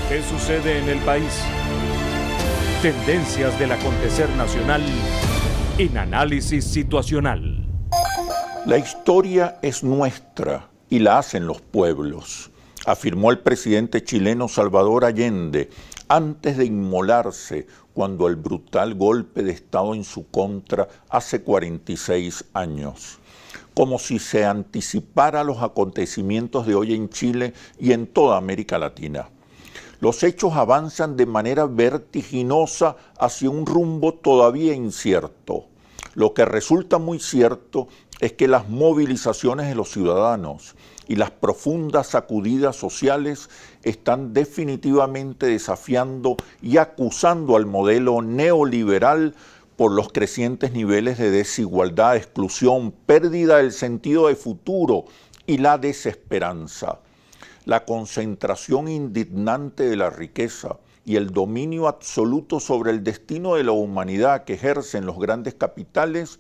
¿Qué sucede en el país? Tendencias del acontecer nacional en Análisis Situacional. La historia es nuestra y la hacen los pueblos, afirmó el presidente chileno Salvador Allende antes de inmolarse cuando el brutal golpe de Estado en su contra hace 46 años. Como si se anticipara a los acontecimientos de hoy en Chile y en toda América Latina. Los hechos avanzan de manera vertiginosa hacia un rumbo todavía incierto. Lo que resulta muy cierto es que las movilizaciones de los ciudadanos y las profundas sacudidas sociales están definitivamente desafiando y acusando al modelo neoliberal por los crecientes niveles de desigualdad, exclusión, pérdida del sentido de futuro y la desesperanza. La concentración indignante de la riqueza y el dominio absoluto sobre el destino de la humanidad que ejercen los grandes capitales,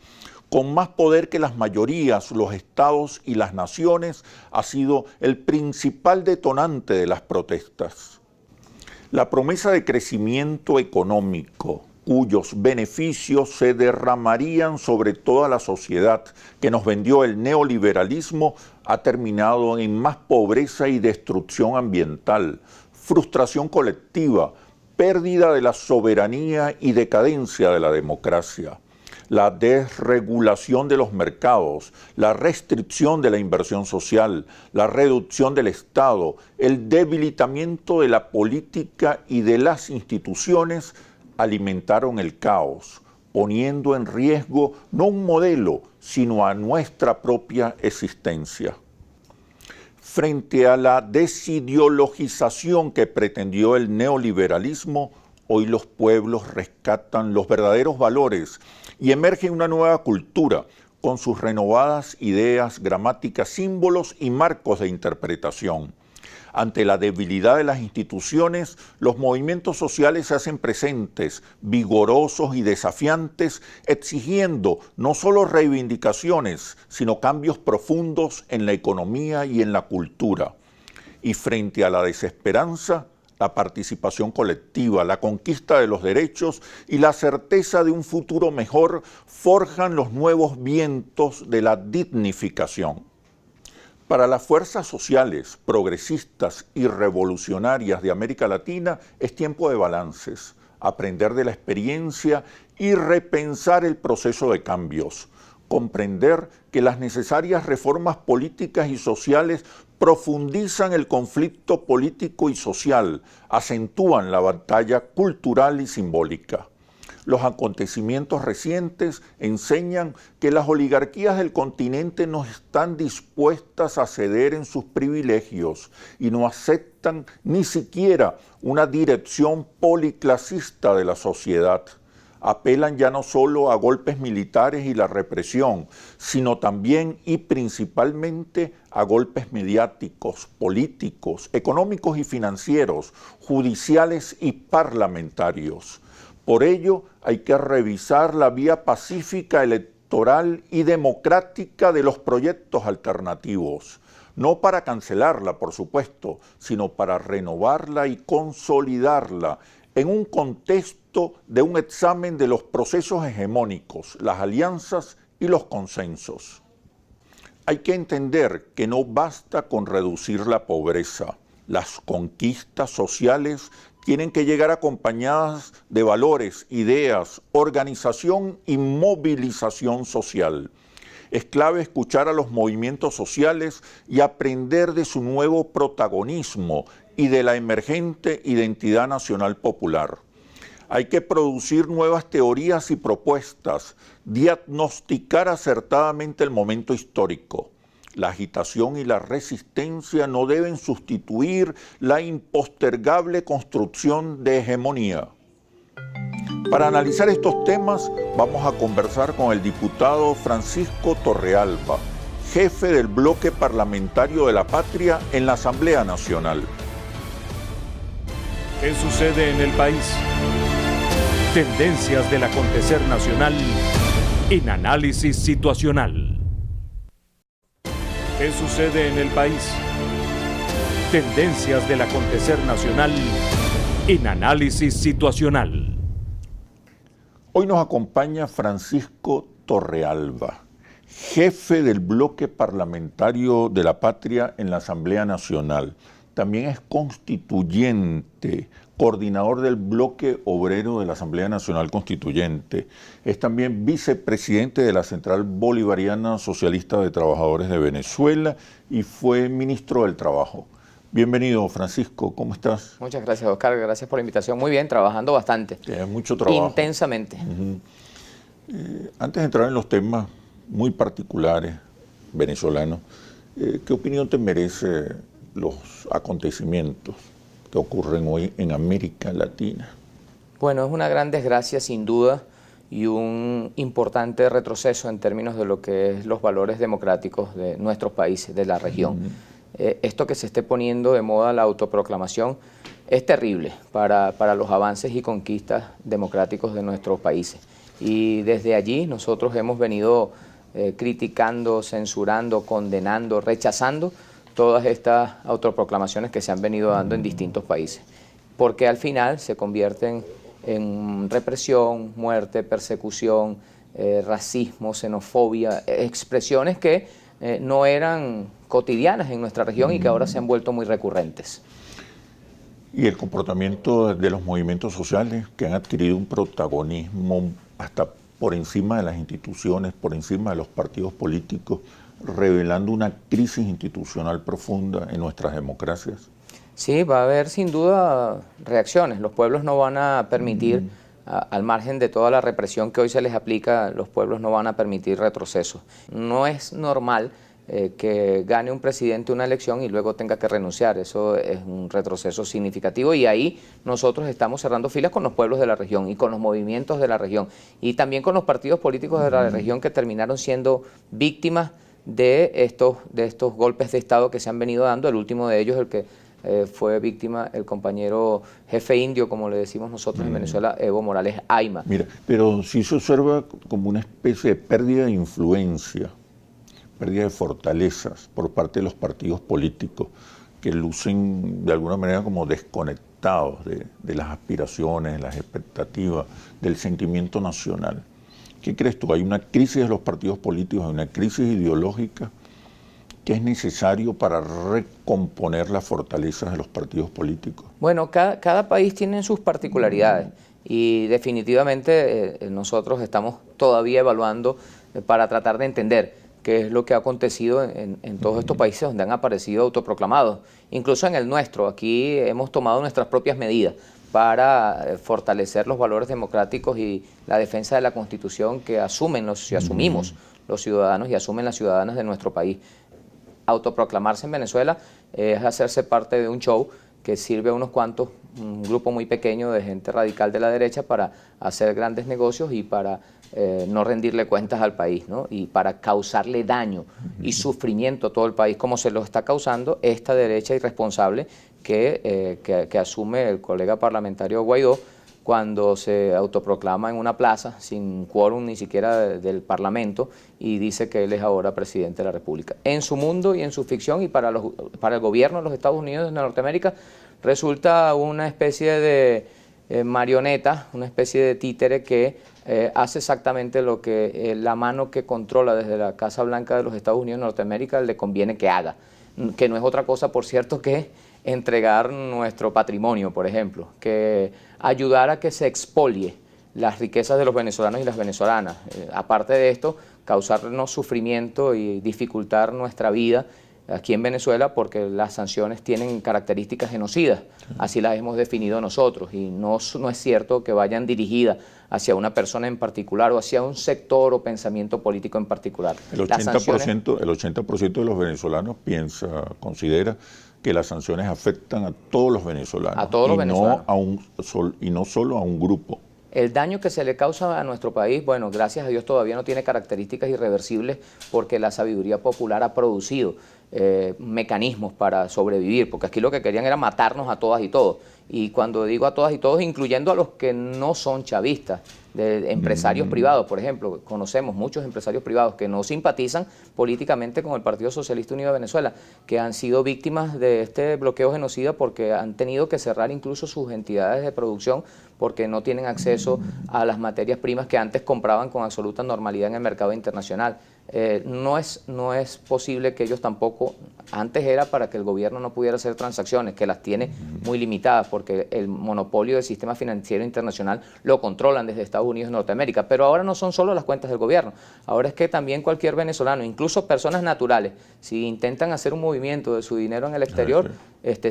con más poder que las mayorías, los estados y las naciones, ha sido el principal detonante de las protestas. La promesa de crecimiento económico, cuyos beneficios se derramarían sobre toda la sociedad que nos vendió el neoliberalismo, ha terminado en más pobreza y destrucción ambiental, frustración colectiva, pérdida de la soberanía y decadencia de la democracia. La desregulación de los mercados, la restricción de la inversión social, la reducción del Estado, el debilitamiento de la política y de las instituciones alimentaron el caos, poniendo en riesgo no un modelo, sino a nuestra propia existencia. Frente a la desideologización que pretendió el neoliberalismo, hoy los pueblos rescatan los verdaderos valores y emerge una nueva cultura con sus renovadas ideas, gramáticas, símbolos y marcos de interpretación. Ante la debilidad de las instituciones, los movimientos sociales se hacen presentes, vigorosos y desafiantes, exigiendo no solo reivindicaciones, sino cambios profundos en la economía y en la cultura. Y frente a la desesperanza, la participación colectiva, la conquista de los derechos y la certeza de un futuro mejor forjan los nuevos vientos de la dignificación. Para las fuerzas sociales, progresistas y revolucionarias de América Latina es tiempo de balances, aprender de la experiencia y repensar el proceso de cambios, comprender que las necesarias reformas políticas y sociales profundizan el conflicto político y social, acentúan la batalla cultural y simbólica. Los acontecimientos recientes enseñan que las oligarquías del continente no están dispuestas a ceder en sus privilegios y no aceptan ni siquiera una dirección policlasista de la sociedad. Apelan ya no solo a golpes militares y la represión, sino también y principalmente a golpes mediáticos, políticos, económicos y financieros, judiciales y parlamentarios. Por ello, hay que revisar la vía pacífica, electoral y democrática de los proyectos alternativos. No para cancelarla, por supuesto, sino para renovarla y consolidarla en un contexto de un examen de los procesos hegemónicos, las alianzas y los consensos. Hay que entender que no basta con reducir la pobreza. Las conquistas sociales tienen que llegar acompañadas de valores, ideas, organización y movilización social. Es clave escuchar a los movimientos sociales y aprender de su nuevo protagonismo y de la emergente identidad nacional popular. Hay que producir nuevas teorías y propuestas, diagnosticar acertadamente el momento histórico. La agitación y la resistencia no deben sustituir la impostergable construcción de hegemonía. Para analizar estos temas, vamos a conversar con el diputado Francisco Torrealba, jefe del bloque parlamentario de la Patria en la Asamblea Nacional. ¿Qué sucede en el país? Tendencias del acontecer nacional en Análisis Situacional. ¿Qué sucede en el país? Tendencias del acontecer nacional en Análisis Situacional. Hoy nos acompaña Francisco Torrealba, jefe del bloque parlamentario de la Patria en la Asamblea Nacional. También es constituyente, coordinador del bloque obrero de la Asamblea Nacional Constituyente. Es también vicepresidente de la Central Bolivariana Socialista de Trabajadores de Venezuela y fue ministro del Trabajo. Bienvenido, Francisco, ¿cómo estás? Muchas gracias, Oscar, gracias por la invitación. Muy bien, trabajando bastante. Tienes mucho trabajo. Intensamente. Antes de entrar en los temas muy particulares venezolanos, ¿qué opinión te merece los acontecimientos que ocurren hoy en América Latina? Bueno, es una gran desgracia sin duda y un importante retroceso en términos de lo que es los valores democráticos de nuestros países, de la región. Esto que se esté poniendo de moda, la autoproclamación, es terrible para los avances y conquistas democráticos de nuestros países. Y desde allí nosotros hemos venido criticando, censurando, condenando, rechazando todas estas autoproclamaciones que se han venido dando en distintos países, porque al final se convierten en represión, muerte, persecución, racismo, xenofobia, expresiones que no eran cotidianas en nuestra región y que ahora se han vuelto muy recurrentes. Y el comportamiento de los movimientos sociales que han adquirido un protagonismo hasta por encima de las instituciones, por encima de los partidos políticos, revelando una crisis institucional profunda en nuestras democracias. Sí, va a haber sin duda reacciones. Los pueblos no van a permitir, al margen de toda la represión que hoy se les aplica, los pueblos no van a permitir retrocesos. No es normal que gane un presidente una elección y luego tenga que renunciar. Eso es un retroceso significativo y ahí nosotros estamos cerrando filas con los pueblos de la región y con los movimientos de la región y también con los partidos políticos de la región que terminaron siendo víctimas de estos golpes de Estado que se han venido dando. El último de ellos, el que fue víctima, el compañero jefe indio, como le decimos nosotros en Venezuela, Evo Morales Ayma. Mira, pero sí se observa como una especie de pérdida de influencia, pérdida de fortalezas por parte de los partidos políticos que lucen de alguna manera como desconectados de las aspiraciones, las expectativas, del sentimiento nacional. ¿Qué crees tú? ¿Hay una crisis de los partidos políticos, hay una crisis ideológica que es necesario para recomponer las fortalezas de los partidos políticos? Bueno, cada país tiene sus particularidades y definitivamente nosotros estamos todavía evaluando para tratar de entender qué es lo que ha acontecido en todos estos países donde han aparecido autoproclamados. Incluso en el nuestro, aquí hemos tomado nuestras propias medidas para fortalecer los valores democráticos y la defensa de la Constitución que asumimos los ciudadanos y asumen las ciudadanas de nuestro país. Autoproclamarse en Venezuela es hacerse parte de un show que sirve a unos cuantos, un grupo muy pequeño de gente radical de la derecha para hacer grandes negocios y para no rendirle cuentas al país, ¿no? Y para causarle daño y sufrimiento a todo el país, como se lo está causando esta derecha irresponsable que asume el colega parlamentario Guaidó cuando se autoproclama en una plaza sin quórum ni siquiera del Parlamento y dice que él es ahora presidente de la República. En su mundo y en su ficción y para el gobierno de los Estados Unidos de Norteamérica resulta una especie de marioneta, una especie de títere que hace exactamente lo que la mano que controla desde la Casa Blanca de los Estados Unidos de Norteamérica le conviene que haga, que no es otra cosa, por cierto, que entregar nuestro patrimonio, por ejemplo, que ayudar a que se expolie las riquezas de los venezolanos y las venezolanas. Aparte de esto, causarnos sufrimiento y dificultar nuestra vida aquí en Venezuela porque las sanciones tienen características genocidas, así las hemos definido nosotros y no es cierto que vayan dirigidas hacia una persona en particular o hacia un sector o pensamiento político en particular. El 80% de los venezolanos considera que las sanciones afectan a todos los venezolanos, a todos los venezolanos. Y no solo a un grupo. El daño que se le causa a nuestro país, bueno, gracias a Dios todavía no tiene características irreversibles porque la sabiduría popular ha producido mecanismos para sobrevivir, porque aquí lo que querían era matarnos a todas y todos. Y cuando digo a todas y todos, incluyendo a los que no son chavistas, de empresarios privados, por ejemplo, conocemos muchos empresarios privados que no simpatizan políticamente con el Partido Socialista Unido de Venezuela, que han sido víctimas de este bloqueo genocida porque han tenido que cerrar incluso sus entidades de producción porque no tienen acceso a las materias primas que antes compraban con absoluta normalidad en el mercado internacional. No es posible que ellos tampoco, antes era para que el gobierno no pudiera hacer transacciones, que las tiene muy limitadas porque el monopolio del sistema financiero internacional lo controlan desde Estados Unidos y Norteamérica, pero ahora no son solo las cuentas del gobierno, ahora es que también cualquier venezolano, incluso personas naturales, si intentan hacer un movimiento de su dinero en el exterior,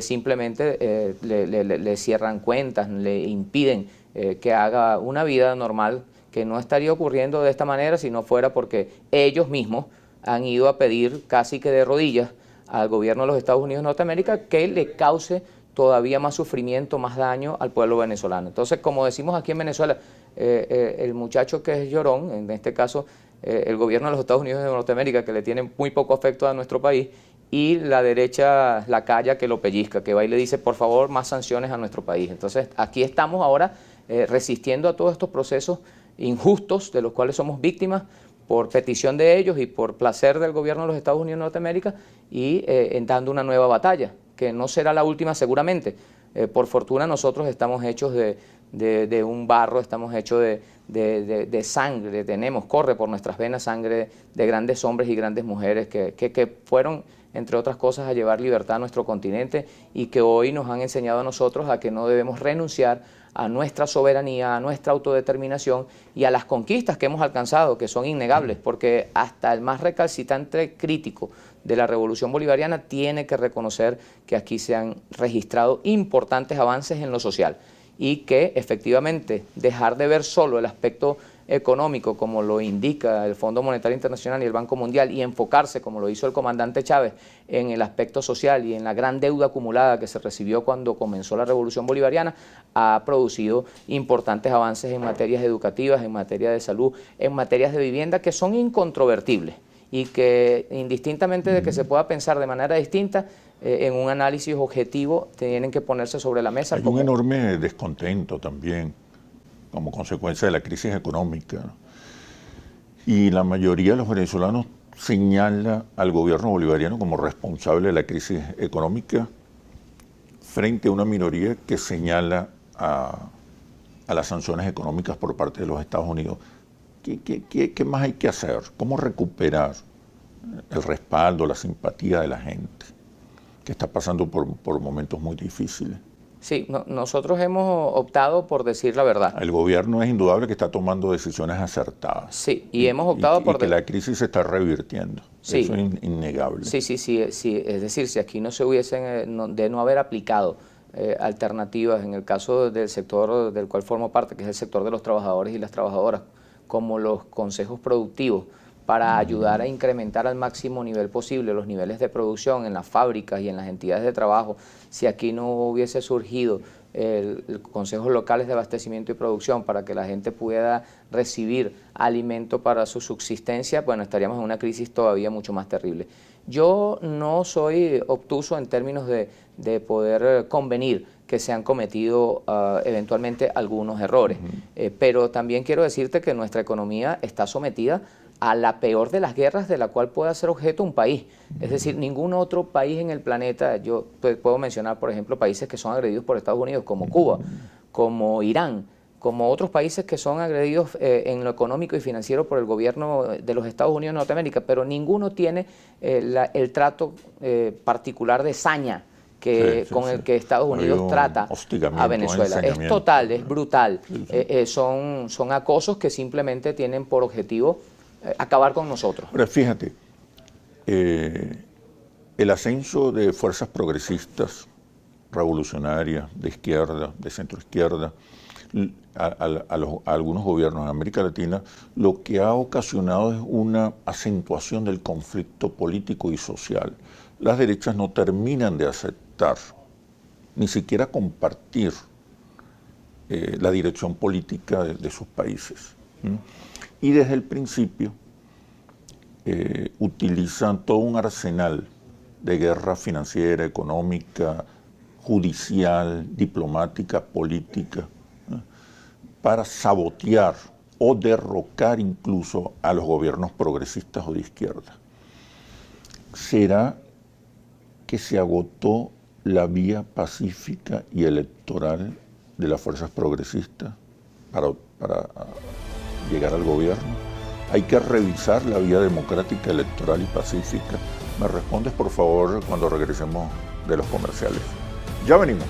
simplemente le cierran cuentas, le impiden que haga una vida normal, que no estaría ocurriendo de esta manera si no fuera porque ellos mismos han ido a pedir casi que de rodillas al gobierno de los Estados Unidos de Norteamérica que le cause todavía más sufrimiento, más daño al pueblo venezolano. Entonces, como decimos aquí en Venezuela, el muchacho que es llorón, en este caso el gobierno de los Estados Unidos de Norteamérica, que le tiene muy poco afecto a nuestro país, y la derecha, la calla, que lo pellizca, que va y le dice, por favor, más sanciones a nuestro país. Entonces, aquí estamos ahora resistiendo a todos estos procesos injustos de los cuales somos víctimas por petición de ellos y por placer del gobierno de los Estados Unidos de Norteamérica y dando una nueva batalla, que no será la última seguramente. Por fortuna nosotros estamos hechos de un barro, estamos hechos de sangre, corre por nuestras venas sangre de grandes hombres y grandes mujeres que fueron, entre otras cosas, a llevar libertad a nuestro continente y que hoy nos han enseñado a nosotros a que no debemos renunciar a nuestra soberanía, a nuestra autodeterminación y a las conquistas que hemos alcanzado, que son innegables, porque hasta el más recalcitrante crítico de la Revolución Bolivariana tiene que reconocer que aquí se han registrado importantes avances en lo social y que efectivamente dejar de ver solo el aspecto económico como lo indica el Fondo Monetario Internacional y el Banco Mundial y enfocarse, como lo hizo el comandante Chávez, en el aspecto social y en la gran deuda acumulada que se recibió cuando comenzó la Revolución Bolivariana, ha producido importantes avances en materias educativas, en materia de salud, en materias de vivienda que son incontrovertibles y que indistintamente de que se pueda pensar de manera distinta, en un análisis objetivo tienen que ponerse sobre la mesa. Hay un enorme descontento también como consecuencia de la crisis económica, ¿no? Y la mayoría de los venezolanos señala al gobierno bolivariano como responsable de la crisis económica frente a una minoría que señala a las sanciones económicas por parte de los Estados Unidos. ¿Qué más hay que hacer? ¿Cómo recuperar el respaldo, la simpatía de la gente que está pasando por momentos muy difíciles? Sí, nosotros hemos optado por decir la verdad. El gobierno es indudable que está tomando decisiones acertadas. Sí, y hemos optado por... Y que la crisis se está revirtiendo. Sí. Eso es innegable. Sí. Es decir, si aquí no se hubiesen, de no haber aplicado alternativas en el caso del sector del cual formo parte, que es el sector de los trabajadores y las trabajadoras, como los consejos productivos, para ayudar a incrementar al máximo nivel posible los niveles de producción en las fábricas y en las entidades de trabajo, si aquí no hubiese surgido el consejos locales de abastecimiento y producción para que la gente pueda recibir alimento para su subsistencia, bueno, estaríamos en una crisis todavía mucho más terrible. Yo no soy obtuso en términos de poder convenir que se han cometido eventualmente algunos errores, pero también quiero decirte que nuestra economía está sometida a la peor de las guerras de la cual pueda ser objeto un país. Es decir, ningún otro país en el planeta, yo puedo mencionar, por ejemplo, países que son agredidos por Estados Unidos, como Cuba, como Irán, como otros países que son agredidos en lo económico y financiero por el gobierno de los Estados Unidos de Norteamérica, pero ninguno tiene el trato particular de saña con el que Estados Unidos trata a Venezuela. Es total, es brutal. Son acosos que simplemente tienen por objetivo acabar con nosotros. Pero fíjate, el ascenso de fuerzas progresistas, revolucionarias, de izquierda, de centroizquierda, a algunos gobiernos en América Latina, lo que ha ocasionado es una acentuación del conflicto político y social. Las derechas no terminan de aceptar, ni siquiera compartir la dirección política de sus países. Y desde el principio utilizan todo un arsenal de guerra financiera, económica, judicial, diplomática, política, para sabotear o derrocar incluso a los gobiernos progresistas o de izquierda. ¿Será que se agotó la vía pacífica y electoral de las fuerzas progresistas para llegar al gobierno? Hay que revisar la vía democrática, electoral y pacífica. Me respondes, por favor, cuando regresemos de los comerciales. Ya venimos.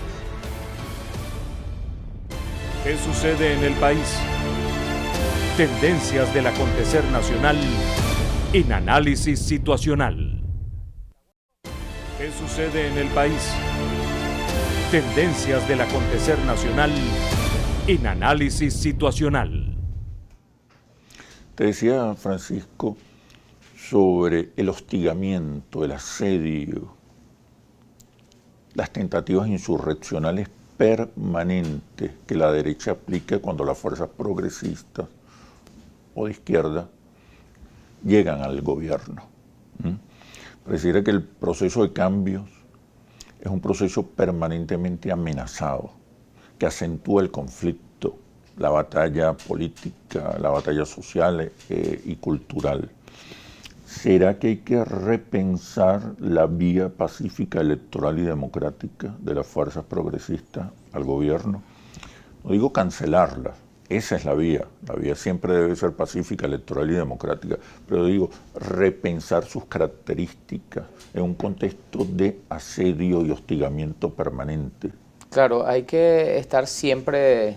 ¿Qué sucede en el país? Tendencias del acontecer nacional en análisis situacional. ¿Qué sucede en el país? Tendencias del acontecer nacional en análisis situacional. Te decía, Francisco, sobre el hostigamiento, el asedio, las tentativas insurreccionales permanentes que la derecha aplica cuando las fuerzas progresistas o de izquierda llegan al gobierno. Pareciera que el proceso de cambios es un proceso permanentemente amenazado, que acentúa el conflicto, la batalla política, la batalla social y cultural. ¿Será que hay que repensar la vía pacífica, electoral y democrática de las fuerzas progresistas al gobierno? No digo cancelarla, esa es la vía siempre debe ser pacífica, electoral y democrática, pero digo repensar sus características en un contexto de asedio y hostigamiento permanente. Claro, hay que estar siempre,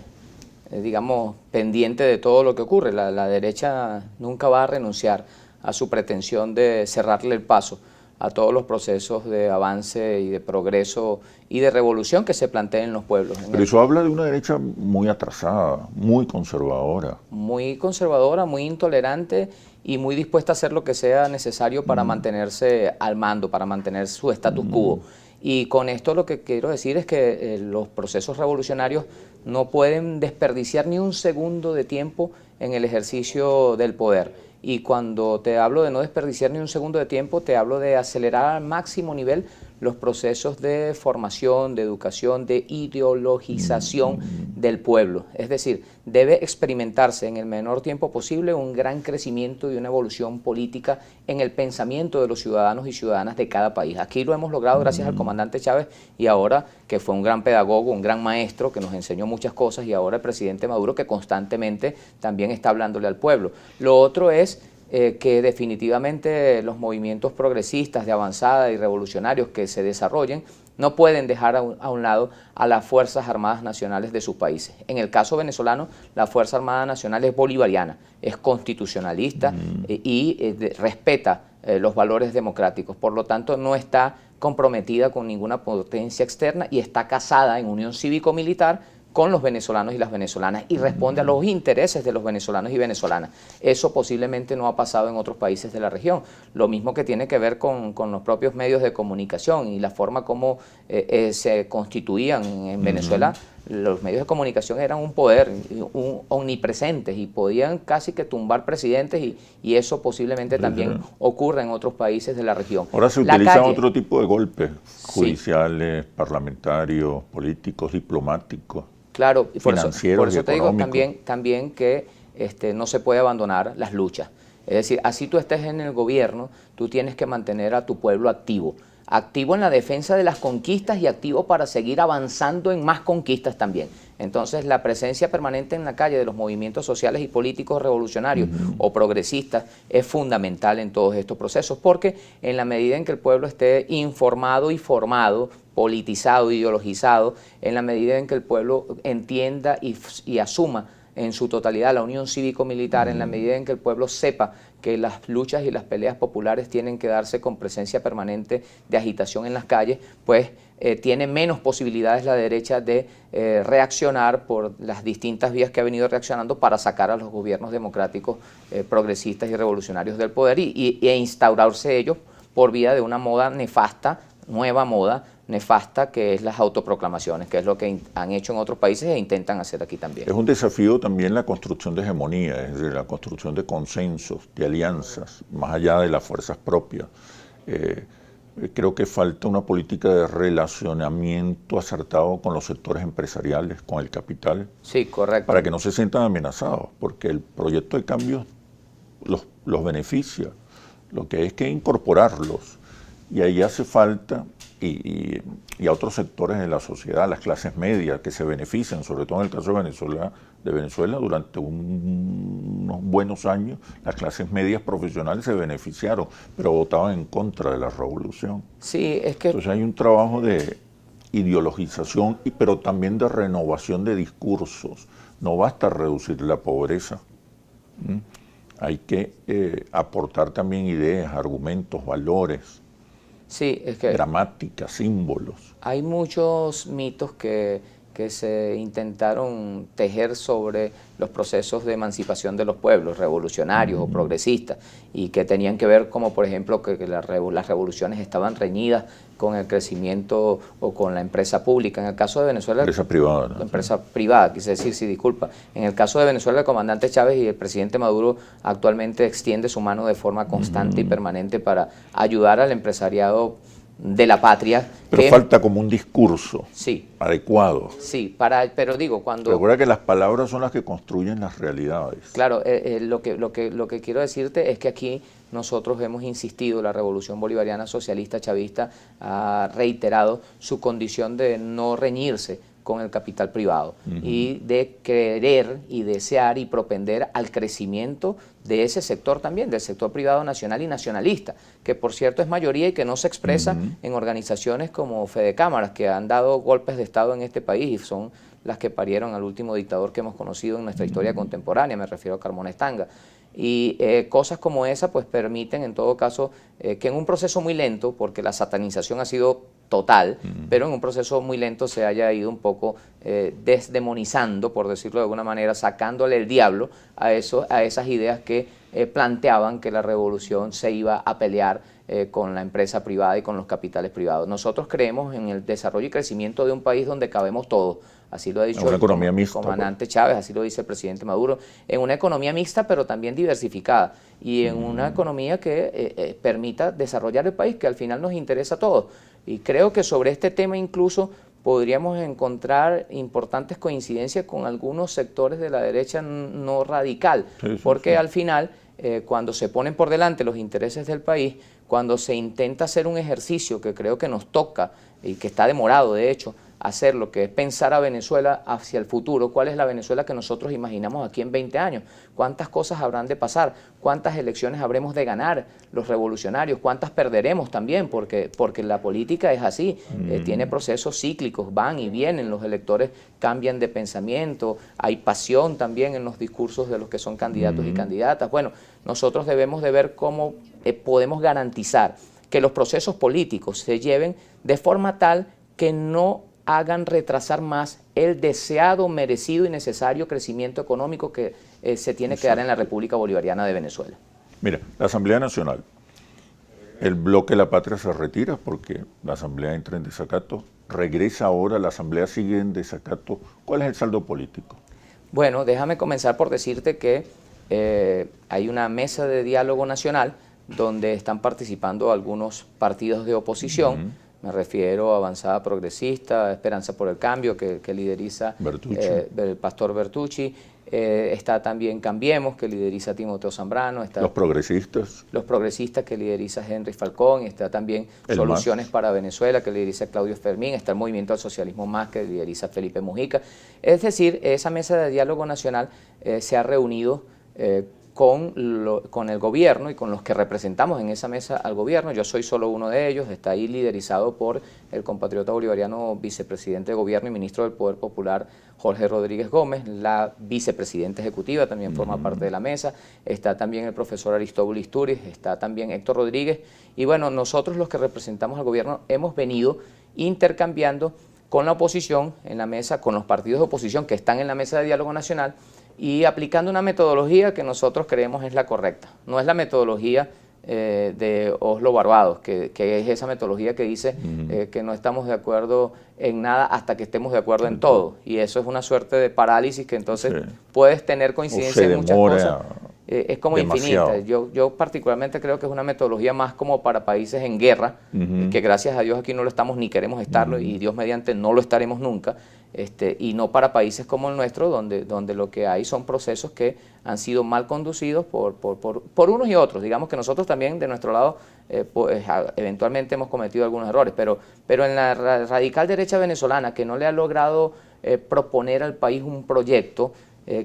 digamos, pendiente de todo lo que ocurre. La derecha nunca va a renunciar a su pretensión de cerrarle el paso a todos los procesos de avance y de progreso y de revolución que se planteen en los pueblos. Pero eso habla de una derecha muy atrasada, muy conservadora. Muy conservadora, muy intolerante y muy dispuesta a hacer lo que sea necesario para mantenerse al mando, para mantener su status quo. Y con esto lo que quiero decir es que los procesos revolucionarios no pueden desperdiciar ni un segundo de tiempo en el ejercicio del poder. Y cuando te hablo de no desperdiciar ni un segundo de tiempo, te hablo de acelerar al máximo nivel los procesos de formación, de educación, de ideologización del pueblo. Es decir, debe experimentarse en el menor tiempo posible un gran crecimiento y una evolución política en el pensamiento de los ciudadanos y ciudadanas de cada país. Aquí lo hemos logrado gracias al comandante Chávez y ahora que fue un gran pedagogo, un gran maestro que nos enseñó muchas cosas, y ahora el presidente Maduro que constantemente también está hablándole al pueblo. Lo otro es que definitivamente los movimientos progresistas de avanzada y revolucionarios que se desarrollen no pueden dejar a un lado a las Fuerzas Armadas Nacionales de sus países. En el caso venezolano, la Fuerza Armada Nacional es bolivariana, es constitucionalista y respeta los valores democráticos. Por lo tanto, no está comprometida con ninguna potencia externa y está casada en unión cívico-militar con los venezolanos y las venezolanas y responde a los intereses de los venezolanos y venezolanas. Eso posiblemente no ha pasado en otros países de la región. Lo mismo que tiene que ver con los propios medios de comunicación y la forma como se constituían en Venezuela. Los medios de comunicación eran un poder omnipresentes y podían casi que tumbar presidentes y eso posiblemente también ocurre en otros países de la región. Ahora se utilizan otro tipo de golpes, judiciales, parlamentarios, políticos, diplomáticos. Claro, y por eso te digo también que no se puede abandonar las luchas. Es decir, así tú estés en el gobierno, tú tienes que mantener a tu pueblo activo en la defensa de las conquistas y activo para seguir avanzando en más conquistas también. Entonces, la presencia permanente en la calle de los movimientos sociales y políticos revolucionarios o progresistas es fundamental en todos estos procesos, porque en la medida en que el pueblo esté informado y formado, politizado, ideologizado, en la medida en que el pueblo entienda y asuma en su totalidad la unión cívico-militar, en la medida en que el pueblo sepa que las luchas y las peleas populares tienen que darse con presencia permanente de agitación en las calles, pues tiene menos posibilidades la derecha de reaccionar por las distintas vías que ha venido reaccionando para sacar a los gobiernos democráticos, progresistas y revolucionarios del poder e instaurarse ellos por vía de una moda nefasta, nueva moda nefasta, que es las autoproclamaciones, que es lo que han hecho en otros países e intentan hacer aquí también. Es un desafío también la construcción de hegemonía, es decir, la construcción de consensos, de alianzas, más allá de las fuerzas propias. Creo que falta una política de relacionamiento acertado con los sectores empresariales, con el capital. Sí, correcto. Para que no se sientan amenazados, porque el proyecto de cambio los beneficia. Lo que hay que incorporarlos. Y ahí hace falta, y a otros sectores de la sociedad, las clases medias, que se benefician, sobre todo en el caso de Venezuela, durante unos buenos años, las clases medias profesionales se beneficiaron, pero votaban en contra de la revolución. Sí, es que... Entonces hay un trabajo de ideologización, pero también de renovación de discursos. No basta reducir la pobreza. Hay que aportar también ideas, argumentos, valores. Sí, es que gramática, símbolos. Hay muchos mitos que se intentaron tejer sobre los procesos de emancipación de los pueblos, revolucionarios o progresistas, y que tenían que ver como, por ejemplo, que las revoluciones estaban reñidas con el crecimiento o con la empresa pública. En el caso de Venezuela... Empresa privada. ¿No? La empresa privada, quise decir, sí, disculpa. En el caso de Venezuela, el comandante Chávez y el presidente Maduro actualmente extiende su mano de forma constante y permanente para ayudar al empresariado de la patria. Pero falta como un discurso adecuado. Sí, pero digo, cuando... Recuerda que las palabras son las que construyen las realidades. Claro, lo que quiero decirte es que aquí nosotros hemos insistido, la Revolución Bolivariana Socialista Chavista ha reiterado su condición de no reñirse con el capital privado y de querer y desear y propender al crecimiento de ese sector también, del sector privado nacional y nacionalista, que por cierto es mayoría y que no se expresa en organizaciones como Fedecámaras, que han dado golpes de Estado en este país y son las que parieron al último dictador que hemos conocido en nuestra historia contemporánea, me refiero a Carmona Estanga. Y cosas como esa pues permiten en todo caso que en un proceso muy lento, porque la satanización ha sido total, pero en un proceso muy lento se haya ido un poco desdemonizando, por decirlo de alguna manera, sacándole el diablo a esas ideas que planteaban que la revolución se iba a pelear con la empresa privada y con los capitales privados. Nosotros creemos en el desarrollo y crecimiento de un país donde cabemos todos. Así lo ha dicho el comandante Chávez, así lo dice el presidente Maduro, en una economía mixta pero también diversificada y en una economía que permita desarrollar el país, que al final nos interesa a todos. Y creo que sobre este tema incluso podríamos encontrar importantes coincidencias con algunos sectores de la derecha no radical, porque al final cuando se ponen por delante los intereses del país, cuando se intenta hacer un ejercicio que creo que nos toca y que está demorado de hecho, hacer lo que es pensar a Venezuela hacia el futuro, cuál es la Venezuela que nosotros imaginamos aquí en 20 años, cuántas cosas habrán de pasar, cuántas elecciones habremos de ganar los revolucionarios, cuántas perderemos también, porque la política es así, tiene procesos cíclicos, van y vienen, los electores cambian de pensamiento, hay pasión también en los discursos de los que son candidatos y candidatas. Bueno, nosotros debemos de ver cómo podemos garantizar que los procesos políticos se lleven de forma tal que no hagan retrasar más el deseado, merecido y necesario crecimiento económico que se tiene que dar en la República Bolivariana de Venezuela. Mira, la Asamblea Nacional, el bloque La Patria se retira porque la Asamblea entra en desacato, regresa ahora, la Asamblea sigue en desacato. ¿Cuál es el saldo político? Bueno, déjame comenzar por decirte que hay una mesa de diálogo nacional donde están participando algunos partidos de oposición. Me refiero a Avanzada Progresista, Esperanza por el Cambio, que lideriza el pastor Bertucci. Está también Cambiemos, que lideriza Timoteo Zambrano. Está los progresistas. Los progresistas, que lideriza Henry Falcón. Está también Soluciones para Venezuela, que lideriza Claudio Fermín. Está el Movimiento al Socialismo Más, que lideriza Felipe Mujica. Es decir, esa mesa de diálogo nacional se ha reunido con el gobierno y con los que representamos en esa mesa al gobierno. Yo soy solo uno de ellos, está ahí liderizado por el compatriota bolivariano, vicepresidente de gobierno y ministro del Poder Popular, Jorge Rodríguez Gómez. La vicepresidenta ejecutiva también forma parte de la mesa, está también el profesor Aristóbulo Isturiz, está también Héctor Rodríguez, y bueno, nosotros los que representamos al gobierno hemos venido intercambiando con la oposición en la mesa, con los partidos de oposición que están en la mesa de diálogo nacional, y aplicando una metodología que nosotros creemos es la correcta. No es la metodología de Oslo Barbados, que es esa metodología que dice que no estamos de acuerdo en nada hasta que estemos de acuerdo en todo. Y eso es una suerte de parálisis que entonces puedes tener coincidencia en muchas cosas. es como Demasiado. infinita. Yo particularmente creo que es una metodología más como para países en guerra, que gracias a Dios aquí no lo estamos ni queremos estarlo, y Dios mediante no lo estaremos nunca, y no para países como el nuestro, donde lo que hay son procesos que han sido mal conducidos por unos y otros. Digamos que nosotros también de nuestro lado pues, eventualmente hemos cometido algunos errores, pero en la radical derecha venezolana, que no le ha logrado proponer al país un proyecto,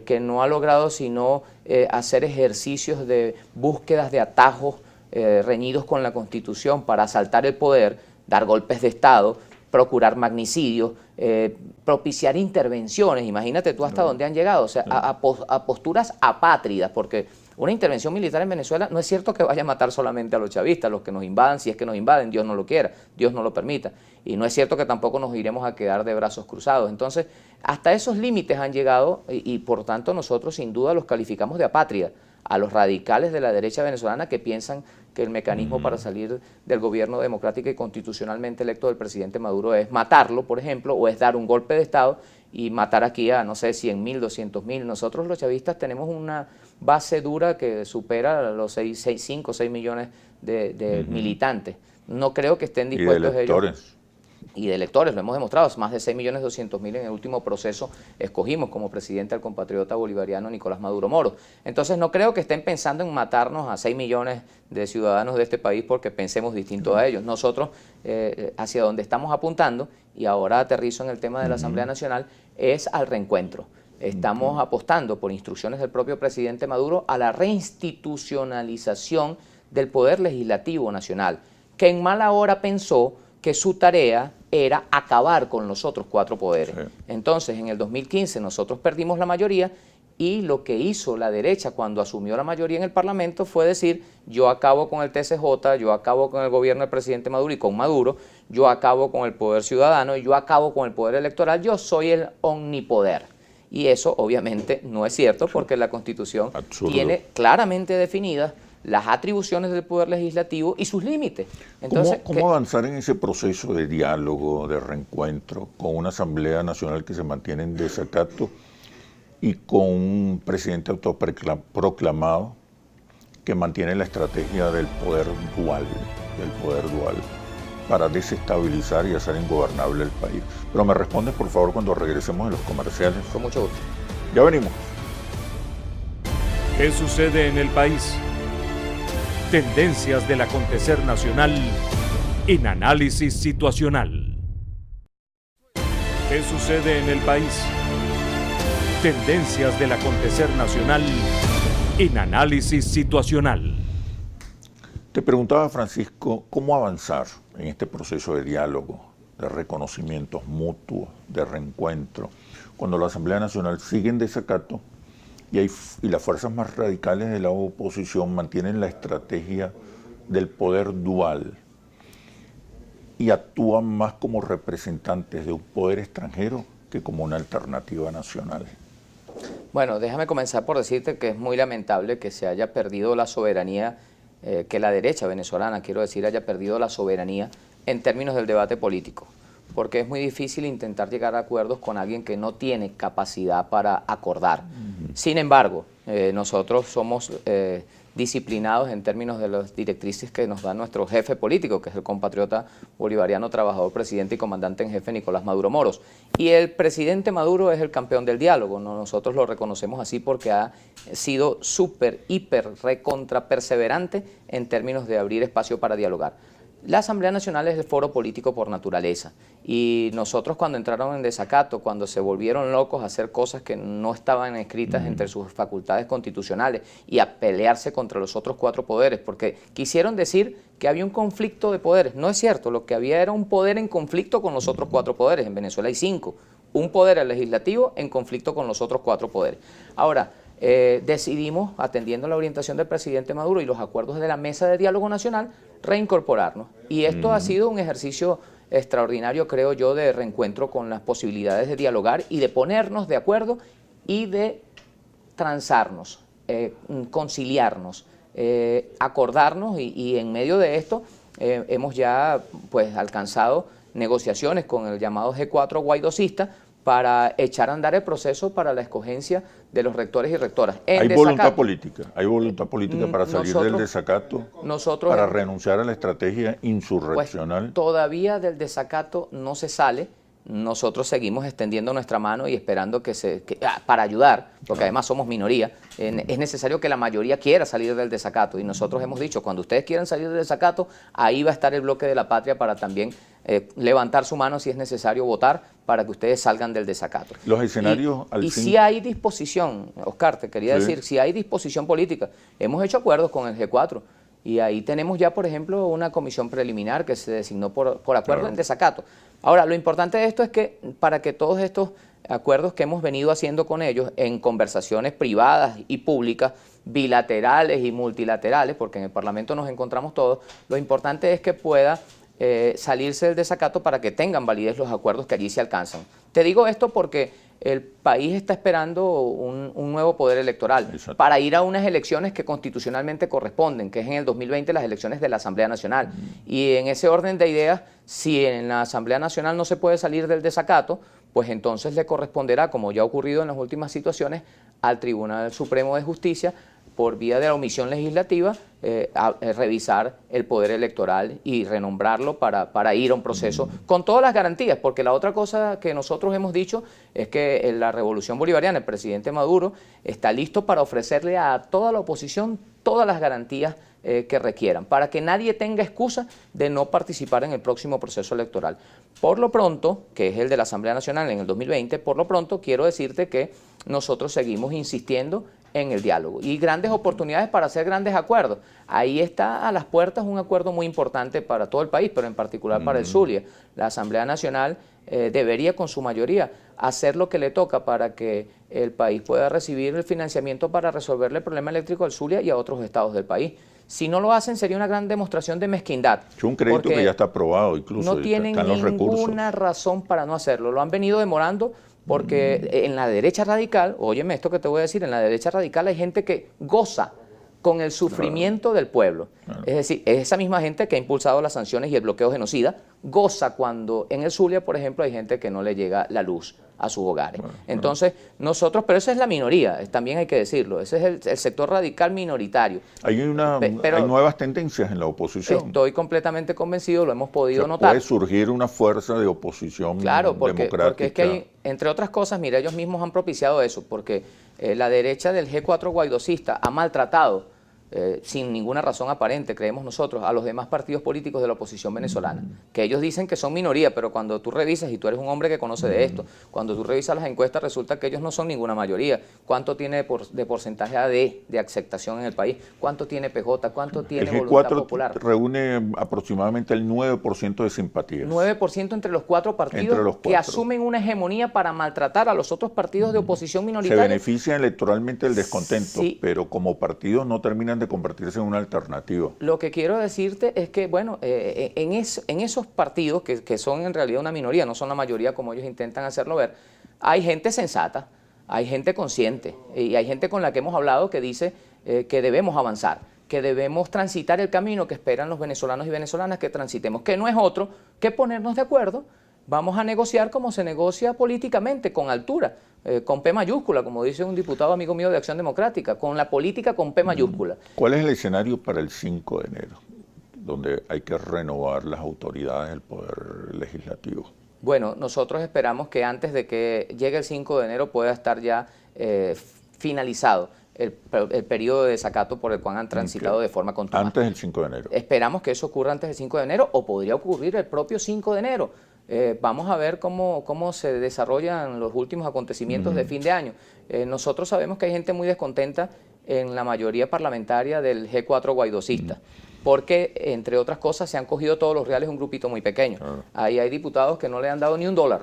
que no ha logrado sino hacer ejercicios de búsquedas de atajos reñidos con la Constitución para asaltar el poder, dar golpes de Estado, procurar magnicidios, propiciar intervenciones. Imagínate tú hasta dónde han llegado, o sea, a posturas apátridas, porque una intervención militar en Venezuela no es cierto que vaya a matar solamente a los chavistas, los que nos invadan, si es que nos invaden, Dios no lo quiera, Dios no lo permita. Y no es cierto que tampoco nos iremos a quedar de brazos cruzados. Entonces, hasta esos límites han llegado y por tanto nosotros sin duda los calificamos de apátrida a los radicales de la derecha venezolana que piensan que el mecanismo para salir del gobierno democrático y constitucionalmente electo del presidente Maduro es matarlo, por ejemplo, o es dar un golpe de Estado y matar aquí a, no sé, 100.000, 200.000. Nosotros los chavistas tenemos una base dura que supera los 5 o 6 millones de militantes. No creo que estén dispuestos ellos. Y de electores, lo hemos demostrado, más de 6.200.000 en el último proceso escogimos como presidente al compatriota bolivariano Nicolás Maduro Moros. Entonces no creo que estén pensando en matarnos a 6 millones de ciudadanos de este país porque pensemos distinto a ellos. Nosotros, hacia donde estamos apuntando, y ahora aterrizo en el tema de la Asamblea Nacional, es al reencuentro. Estamos apostando, por instrucciones del propio presidente Maduro, a la reinstitucionalización del Poder Legislativo Nacional, que en mala hora pensó que su tarea era acabar con los otros 4 poderes. Sí. Entonces, en el 2015 nosotros perdimos la mayoría y lo que hizo la derecha cuando asumió la mayoría en el Parlamento fue decir, yo acabo con el TCJ, yo acabo con el gobierno del presidente Maduro y con Maduro, yo acabo con el poder ciudadano y yo acabo con el poder electoral, yo soy el omnipoder. Y eso obviamente no es cierto porque la Constitución tiene claramente definidas las atribuciones del Poder Legislativo y sus límites. Entonces, ¿Cómo avanzar en ese proceso de diálogo, de reencuentro, con una Asamblea Nacional que se mantiene en desacato y con un presidente autoproclamado que mantiene la estrategia del poder dual, para desestabilizar y hacer ingobernable el país? Pero me respondes, por favor, cuando regresemos de los comerciales. Con mucho gusto. Ya venimos. ¿Qué sucede en el país? Tendencias del acontecer nacional en análisis situacional. ¿Qué sucede en el país? Tendencias del acontecer nacional en análisis situacional. Te preguntaba, Francisco, ¿cómo avanzar en este proceso de diálogo, de reconocimientos mutuos, de reencuentro, cuando la Asamblea Nacional sigue en desacato y las fuerzas más radicales de la oposición mantienen la estrategia del poder dual y actúan más como representantes de un poder extranjero que como una alternativa nacional? Bueno, déjame comenzar por decirte que es muy lamentable que se haya perdido la soberanía, que la derecha venezolana, quiero decir, haya perdido la soberanía en términos del debate político, porque es muy difícil intentar llegar a acuerdos con alguien que no tiene capacidad para acordar. Sin embargo, nosotros somos disciplinados en términos de las directrices que nos da nuestro jefe político, que es el compatriota bolivariano, trabajador, presidente y comandante en jefe Nicolás Maduro Moros. Y el presidente Maduro es el campeón del diálogo, ¿no? Nosotros lo reconocemos así porque ha sido súper, hiper, recontra perseverante en términos de abrir espacio para dialogar. La Asamblea Nacional es el foro político por naturaleza y nosotros cuando entraron en desacato, cuando se volvieron locos a hacer cosas que no estaban escritas entre sus facultades constitucionales y a pelearse contra los otros 4 poderes, porque quisieron decir que había un conflicto de poderes. No es cierto, lo que había era un poder en conflicto con los otros 4 poderes. En Venezuela hay 5, un poder, el legislativo, en conflicto con los otros 4 poderes. Ahora, decidimos, atendiendo la orientación del presidente Maduro y los acuerdos de la Mesa de Diálogo Nacional, reincorporarnos. Y esto ha sido un ejercicio extraordinario, creo yo, de reencuentro con las posibilidades de dialogar y de ponernos de acuerdo y de transarnos, conciliarnos, acordarnos y en medio de esto hemos ya pues alcanzado negociaciones con el llamado G4 guaidocista para echar a andar el proceso para la escogencia de los rectores y rectoras. Hay voluntad política para salir del desacato, para renunciar a la estrategia insurreccional. Pues, todavía del desacato no se sale. Nosotros seguimos extendiendo nuestra mano y esperando para ayudar, porque además somos minoría. Es necesario que la mayoría quiera salir del desacato, y nosotros hemos dicho, cuando ustedes quieran salir del desacato, ahí va a estar el bloque de la patria para también levantar su mano si es necesario votar para que ustedes salgan del desacato. Los escenarios y si hay disposición, Oscar, te quería decir, si hay disposición política, hemos hecho acuerdos con el G4, y ahí tenemos ya, por ejemplo, una comisión preliminar que se designó por acuerdo en desacato. Ahora, lo importante de esto es que para que todos estos acuerdos que hemos venido haciendo con ellos en conversaciones privadas y públicas, bilaterales y multilaterales, porque en el Parlamento nos encontramos todos, lo importante es que pueda salirse del desacato para que tengan validez los acuerdos que allí se alcanzan. Te digo esto porque el país está esperando un nuevo poder electoral. Exacto. Para ir a unas elecciones que constitucionalmente corresponden, que es en el 2020 las elecciones de la Asamblea Nacional. Y en ese orden de ideas, si en la Asamblea Nacional no se puede salir del desacato, pues entonces le corresponderá, como ya ha ocurrido en las últimas situaciones, al Tribunal Supremo de Justicia, por vía de la omisión legislativa, revisar el poder electoral y renombrarlo para ir a un proceso con todas las garantías, porque la otra cosa que nosotros hemos dicho es que en la Revolución Bolivariana, el presidente Maduro está listo para ofrecerle a toda la oposición todas las garantías que requieran, para que nadie tenga excusa de no participar en el próximo proceso electoral. Por lo pronto, que es el de la Asamblea Nacional en el 2020, por lo pronto quiero decirte que nosotros seguimos insistiendo en el diálogo y grandes oportunidades para hacer grandes acuerdos. Ahí está a las puertas un acuerdo muy importante para todo el país, pero en particular para el Zulia. La Asamblea Nacional debería con su mayoría hacer lo que le toca para que el país pueda recibir el financiamiento para resolverle el problema eléctrico al Zulia y a otros estados del país. Si no lo hacen, sería una gran demostración de mezquindad. Es un crédito que ya está aprobado, incluso no tienen ninguna razón para no hacerlo. Lo han venido demorando porque en la derecha radical, óyeme esto que te voy a decir, en la derecha radical hay gente que goza con el sufrimiento del pueblo. Es decir, es esa misma gente que ha impulsado las sanciones y el bloqueo genocida, goza cuando en el Zulia, por ejemplo, hay gente que no le llega la luz a sus hogares. Entonces, nosotros, pero esa es la minoría, también hay que decirlo, ese es el sector radical minoritario. Hay nuevas tendencias en la oposición. Estoy completamente convencido, lo hemos podido notar. Puede surgir una fuerza de oposición democrática. Porque es que hay, entre otras cosas, mira, ellos mismos han propiciado eso, porque la derecha del G4 guaidocista ha maltratado sin ninguna razón aparente, creemos nosotros, a los demás partidos políticos de la oposición venezolana, que ellos dicen que son minoría, pero cuando tú revisas, y tú eres un hombre que conoce de esto, cuando tú revisas las encuestas resulta que ellos no son ninguna mayoría. ¿Cuánto tiene de porcentaje de aceptación en el país? ¿Cuánto tiene PJ? ¿Cuánto tiene voluntad popular? El G4 reúne aproximadamente el 9% de simpatías. 9% entre los cuatro partidos que asumen una hegemonía para maltratar a los otros partidos de oposición minoritaria. Se beneficia electoralmente el descontento, sí, pero como partidos no terminan de convertirse en una alternativa. Lo que quiero decirte es que, bueno, en esos partidos que son en realidad una minoría, no son la mayoría como ellos intentan hacerlo ver, hay gente sensata, hay gente consciente y hay gente con la que hemos hablado que dice que debemos avanzar, que debemos transitar el camino que esperan los venezolanos y venezolanas que transitemos, que no es otro que ponernos de acuerdo. Vamos a negociar como se negocia políticamente, con altura, con P mayúscula, como dice un diputado amigo mío de Acción Democrática, con la política con P mayúscula. ¿Cuál es el escenario para el 5 de enero, donde hay que renovar las autoridades del Poder Legislativo? Bueno, nosotros esperamos que antes de que llegue el 5 de enero pueda estar ya finalizado el periodo de desacato por el cual han transitado de forma continua. Antes del 5 de enero. Esperamos que eso ocurra antes del 5 de enero o podría ocurrir el propio 5 de enero. Vamos a ver cómo se desarrollan los últimos acontecimientos de fin de año. Nosotros sabemos que hay gente muy descontenta en la mayoría parlamentaria del G4 guaidocista, porque, entre otras cosas, se han cogido todos los reales un grupito muy pequeño. Ahí hay diputados que no le han dado ni $1.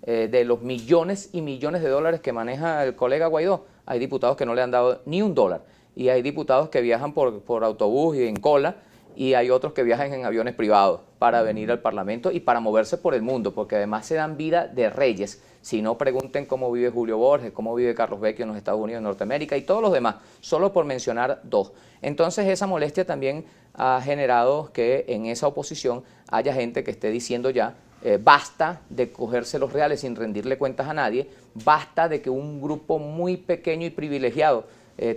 De los millones y millones de dólares que maneja el colega Guaidó, hay diputados que no le han dado ni $1. Y hay diputados que viajan por autobús y en cola, y hay otros que viajan en aviones privados para venir al Parlamento y para moverse por el mundo, porque además se dan vida de reyes. Si no, pregunten cómo vive Julio Borges, cómo vive Carlos Vecchio en los Estados Unidos de Norteamérica y todos los demás, solo por mencionar dos. Entonces esa molestia también ha generado que en esa oposición haya gente que esté diciendo ya Basta de cogerse los reales sin rendirle cuentas a nadie, basta de que un grupo muy pequeño y privilegiado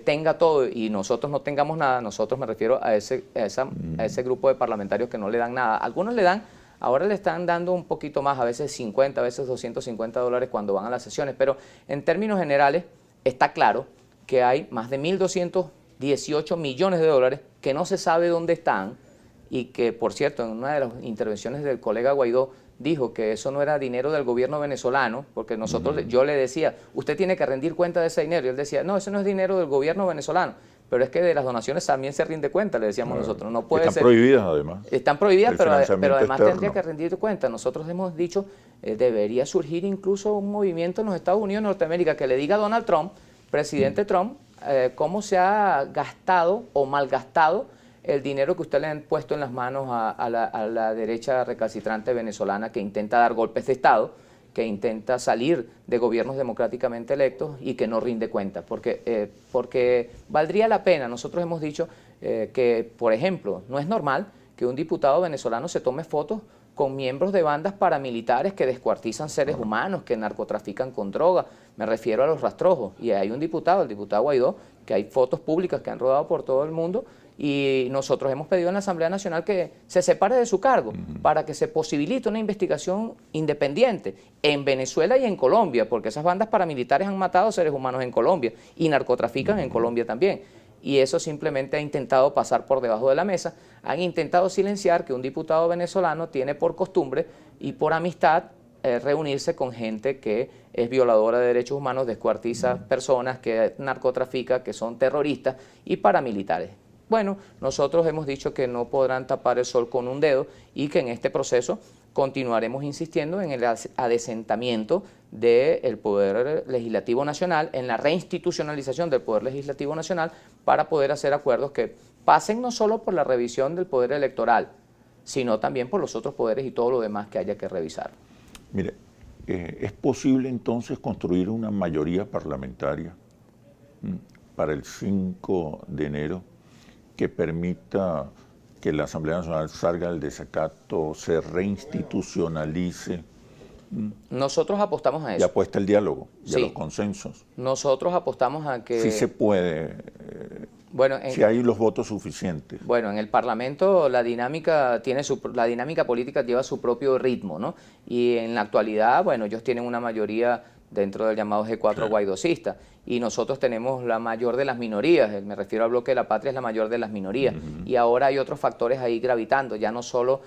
tenga todo y nosotros no tengamos nada. Nosotros, me refiero a ese grupo de parlamentarios que no le dan nada. Algunos le dan, ahora le están dando un poquito más, a veces 50, a veces $250 cuando van a las sesiones, pero en términos generales está claro que hay más de 1.218 millones de dólares que no se sabe dónde están y que, por cierto, en una de las intervenciones del colega Guaidó dijo que eso no era dinero del gobierno venezolano, porque yo le decía, usted tiene que rendir cuenta de ese dinero, y él decía, no, eso no es dinero del gobierno venezolano, pero es que de las donaciones también se rinde cuenta, le decíamos nosotros, no puede ser. Están prohibidas además. Están prohibidas, pero además externo. tendría que rendir cuenta. Nosotros hemos dicho, debería surgir incluso un movimiento en los Estados Unidos de Norteamérica que le diga a Donald Trump, presidente Trump, cómo se ha gastado o malgastado el dinero que usted le han puesto en las manos a la derecha recalcitrante venezolana que intenta dar golpes de Estado, que intenta salir de gobiernos democráticamente electos y que no rinde cuenta. Porque valdría la pena, nosotros hemos dicho que, por ejemplo, no es normal que un diputado venezolano se tome fotos con miembros de bandas paramilitares que descuartizan seres humanos, que narcotrafican con droga. Me refiero a los rastrojos. Y hay un diputado, el diputado Guaidó, que hay fotos públicas que han rodado por todo el mundo, y nosotros hemos pedido en la Asamblea Nacional que se separe de su cargo para que se posibilite una investigación independiente en Venezuela y en Colombia, porque esas bandas paramilitares han matado seres humanos en Colombia y narcotrafican en Colombia también. Y eso simplemente ha intentado pasar por debajo de la mesa. Han intentado silenciar que un diputado venezolano tiene por costumbre y por amistad reunirse con gente que es violadora de derechos humanos, descuartiza personas, que narcotrafica, que son terroristas y paramilitares. Bueno, nosotros hemos dicho que no podrán tapar el sol con un dedo y que en este proceso continuaremos insistiendo en el adesentamiento del Poder Legislativo Nacional, en la reinstitucionalización del Poder Legislativo Nacional para poder hacer acuerdos que pasen no solo por la revisión del Poder Electoral, sino también por los otros poderes y todo lo demás que haya que revisar. Mire, ¿es posible entonces construir una mayoría parlamentaria para el 5 de enero que permita que la Asamblea Nacional salga del desacato, se reinstitucionalice? Nosotros apostamos a eso. Y apuesta el diálogo y a los consensos. Nosotros apostamos a que... Sí se puede, si hay los votos suficientes. Bueno, en el Parlamento la dinámica política lleva su propio ritmo, ¿no? Y en la actualidad, bueno, ellos tienen una mayoría dentro del llamado G4 guaidocista, y nosotros tenemos la mayor de las minorías, me refiero al Bloque de la Patria, es la mayor de las minorías, y ahora hay otros factores ahí gravitando, ya no solo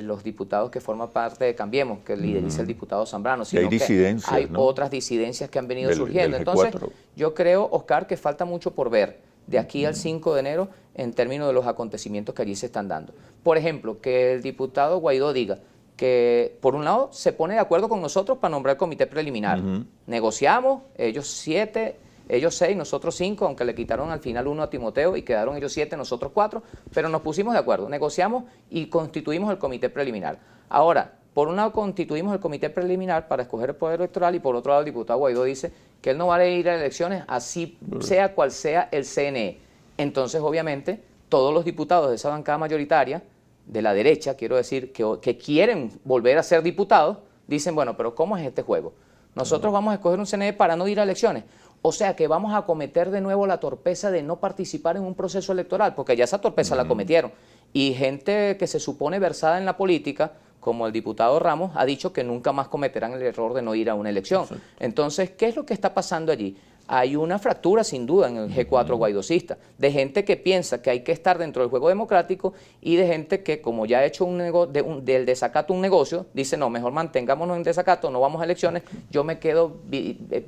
los diputados que forman parte de Cambiemos, que lideriza el diputado Zambrano, sino que hay otras disidencias que han venido surgiendo. Entonces, yo creo, Oscar, que falta mucho por ver de aquí al 5 de enero en términos de los acontecimientos que allí se están dando. Por ejemplo, que el diputado Guaidó diga que, por un lado, se pone de acuerdo con nosotros para nombrar el comité preliminar. Negociamos, ellos 7, ellos 6, nosotros 5, aunque le quitaron al final 1 a Timoteo y quedaron ellos 7, nosotros 4, pero nos pusimos de acuerdo, negociamos y constituimos el comité preliminar. Ahora, por un lado constituimos el comité preliminar para escoger el poder electoral y por otro lado el diputado Guaidó dice que él no va a ir a elecciones así sea cual sea el CNE. Entonces, obviamente, todos los diputados de esa bancada mayoritaria, de la derecha, quiero decir, que quieren volver a ser diputados, dicen, bueno, pero ¿cómo es este juego? Nosotros vamos a escoger un CNE para no ir a elecciones. O sea que vamos a cometer de nuevo la torpeza de no participar en un proceso electoral, porque ya esa torpeza la cometieron. Y gente que se supone versada en la política, como el diputado Ramos, ha dicho que nunca más cometerán el error de no ir a una elección. Entonces, ¿qué es lo que está pasando allí? Hay una fractura sin duda en el G4 guaidocista, de gente que piensa que hay que estar dentro del juego democrático y de gente que, como ya ha hecho del desacato un negocio, dice no, mejor mantengámonos en desacato, no vamos a elecciones, yo me quedo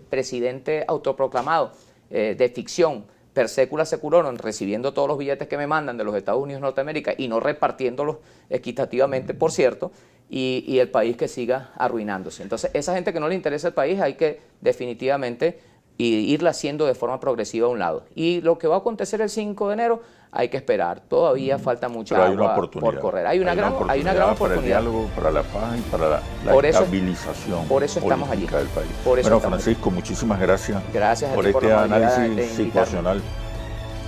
presidente autoproclamado de ficción, per secula seculorum, recibiendo todos los billetes que me mandan de los Estados Unidos de Norteamérica y no repartiéndolos equitativamente, por cierto, y el país que siga arruinándose. Entonces, esa gente que no le interesa el país hay que definitivamente irla haciendo de forma progresiva a un lado. Y lo que va a acontecer el 5 de enero hay que esperar. Todavía falta mucha agua por correr. Hay una gran oportunidad. Para el diálogo, para la paz y para la estabilización por eso estamos allí. Del país. Bueno, Francisco, muchísimas gracias, por este análisis situacional.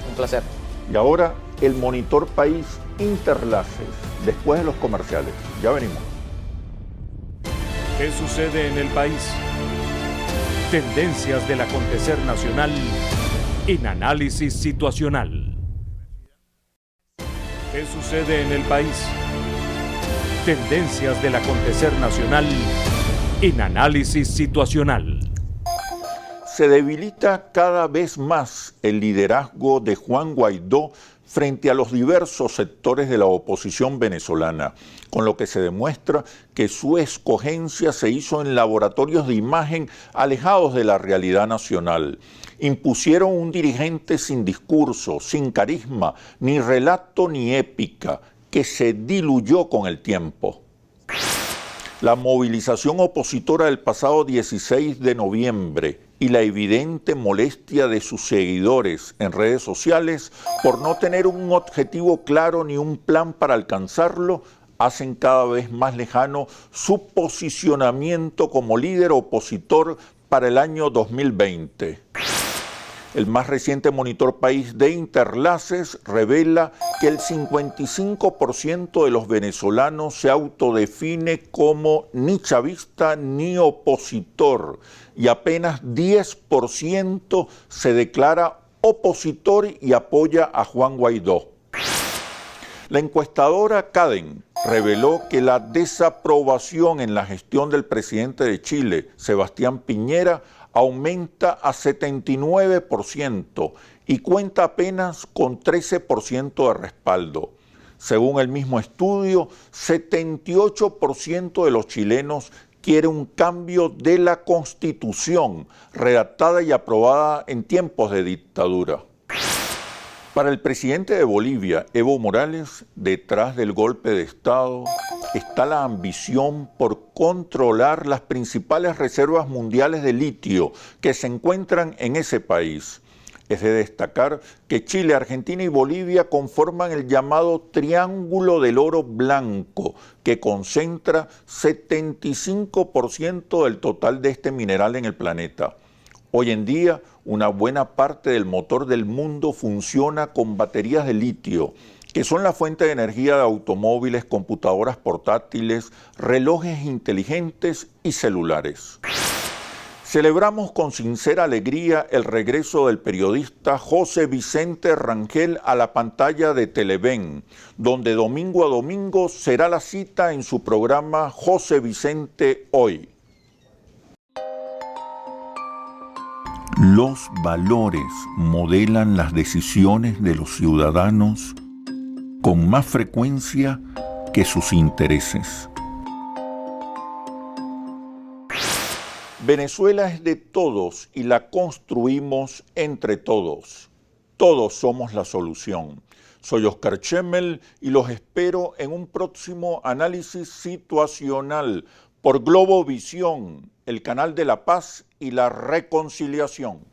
Un placer. Y ahora, el Monitor País Interlaces, después de los comerciales. Ya venimos. ¿Qué sucede en el país? Tendencias del acontecer nacional en Análisis Situacional. ¿Qué sucede en el país? Tendencias del acontecer nacional en Análisis Situacional. Se debilita cada vez más el liderazgo de Juan Guaidó frente a los diversos sectores de la oposición venezolana, con lo que se demuestra que su escogencia se hizo en laboratorios de imagen alejados de la realidad nacional. Impusieron un dirigente sin discurso, sin carisma, ni relato ni épica, que se diluyó con el tiempo. La movilización opositora del pasado 16 de noviembre y la evidente molestia de sus seguidores en redes sociales por no tener un objetivo claro ni un plan para alcanzarlo hacen cada vez más lejano su posicionamiento como líder opositor para el año 2020. El más reciente Monitor País de Interlaces revela que el 55% de los venezolanos se autodefine como ni chavista ni opositor y apenas 10% se declara opositor y apoya a Juan Guaidó. La encuestadora Caden reveló que la desaprobación en la gestión del presidente de Chile, Sebastián Piñera, aumenta a 79% y cuenta apenas con 13% de respaldo. Según el mismo estudio, 78% de los chilenos quiere un cambio de la Constitución, redactada y aprobada en tiempos de dictadura. Para el presidente de Bolivia, Evo Morales, detrás del golpe de Estado está la ambición por controlar las principales reservas mundiales de litio que se encuentran en ese país. Es de destacar que Chile, Argentina y Bolivia conforman el llamado Triángulo del Oro Blanco, que concentra 75% del total de este mineral en el planeta. Hoy en día, una buena parte del motor del mundo funciona con baterías de litio, que son la fuente de energía de automóviles, computadoras portátiles, relojes inteligentes y celulares. Celebramos con sincera alegría el regreso del periodista José Vicente Rangel a la pantalla de Televen, donde domingo a domingo será la cita en su programa José Vicente Hoy. Los valores modelan las decisiones de los ciudadanos con más frecuencia que sus intereses. Venezuela es de todos y la construimos entre todos. Todos somos la solución. Soy Oscar Chemmel y los espero en un próximo análisis situacional por Globovisión, el canal de la paz y la reconciliación.